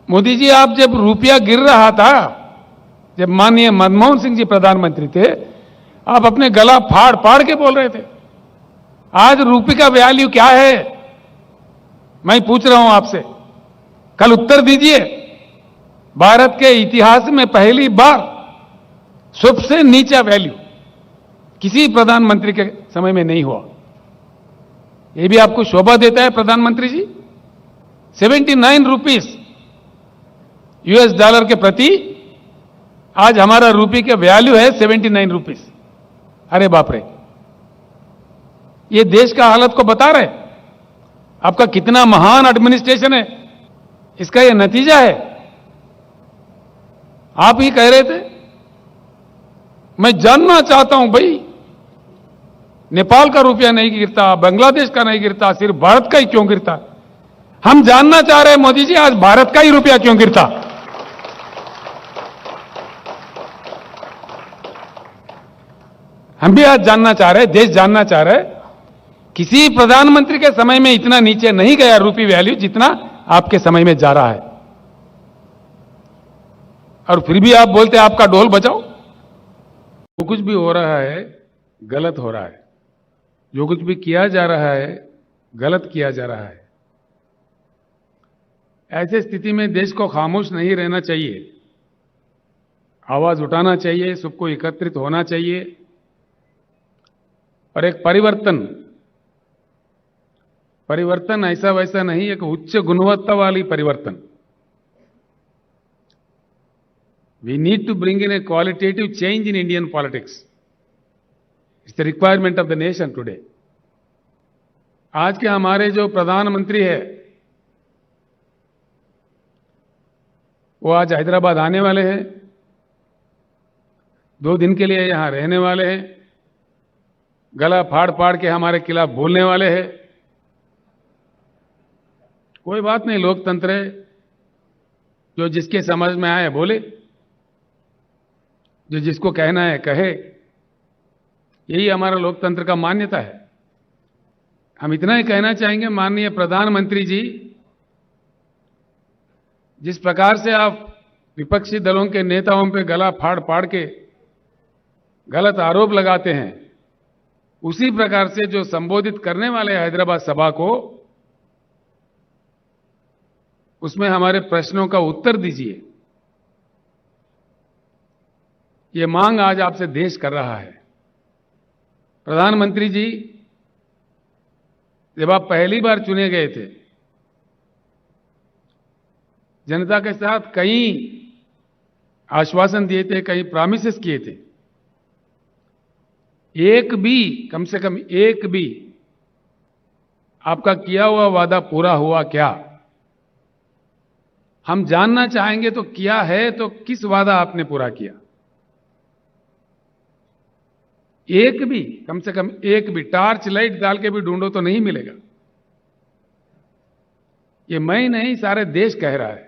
मोदी जी, आप जब रुपया गिर रहा था, जब माननीय मनमोहन सिंह जी प्रधानमंत्री थे, आप अपने गला फाड़ फाड़ के बोल रहे थे। आज रुपये का वैल्यू क्या है, मैं पूछ रहा हूं आपसे, कल उत्तर दीजिए। भारत के इतिहास में पहली बार सबसे नीचा वैल्यू किसी प्रधानमंत्री के समय में नहीं हुआ। यह भी आपको शोभा देता है प्रधानमंत्री जी। 79 रुपीस यूएस डॉलर के प्रति आज हमारा रुपये का वैल्यू है 79 रुपीस। अरे बाप रे, ये देश का हालत को बता रहे। आपका कितना महान एडमिनिस्ट्रेशन है, इसका यह नतीजा है। आप ही कह रहे थे, मैं जानना चाहता हूं भाई, नेपाल का रुपया नहीं गिरता, बांग्लादेश का नहीं गिरता, सिर्फ भारत का ही क्यों गिरता। हम जानना चाह रहे हैं मोदी जी, आज भारत का ही रुपया क्यों गिरता। हम भी आज जानना चाह रहे हैं, देश जानना चाह रहे हैं। किसी प्रधानमंत्री के समय में इतना नीचे नहीं गया रुपये वैल्यू जितना आपके समय में जा रहा है। और फिर भी आप बोलते हैं आपका ढोल बजाओ। जो कुछ भी हो रहा है गलत हो रहा है, जो कुछ भी किया जा रहा है गलत किया जा रहा है। ऐसे स्थिति में देश को खामोश नहीं रहना चाहिए, आवाज उठाना चाहिए, सबको एकत्रित होना चाहिए और एक परिवर्तन ऐसा वैसा नहीं, एक उच्च गुणवत्ता वाली परिवर्तन। We need to bring in a qualitative change in Indian politics. It's the requirement of the nation today. आज के हमारे जो प्रधानमंत्री है वो आज हैदराबाद आने वाले हैं, 2 दिन के लिए यहां रहने वाले हैं, गला फाड़ फाड़ के हमारे खिलाफ बोलने वाले हैं। कोई बात नहीं, लोकतंत्र है, जो जिसके समझ में आए बोले, जो जिसको कहना है कहे। यही हमारा लोकतंत्र का मान्यता है। हम इतना ही कहना चाहेंगे, माननीय प्रधानमंत्री जी, जिस प्रकार से आप विपक्षी दलों के नेताओं पे गला फाड़ फाड़ के गलत आरोप लगाते हैं, उसी प्रकार से जो संबोधित करने वाले हैदराबाद सभा को, उसमें हमारे प्रश्नों का उत्तर दीजिए। ये मांग आज आपसे देश कर रहा है। प्रधानमंत्री जी, जब आप पहली बार चुने गए थे, जनता के साथ कई आश्वासन दिए थे, कई प्रॉमिसेस किए थे। एक भी, कम से कम एक भी आपका किया हुआ वादा पूरा हुआ क्या? हम जानना चाहेंगे तो किया है तो किस वादा आपने पूरा किया? एक भी, कम से कम एक भी टार्च लाइट डाल के भी ढूंढो तो नहीं मिलेगा। ये मैं नहीं, सारे देश कह रहा है।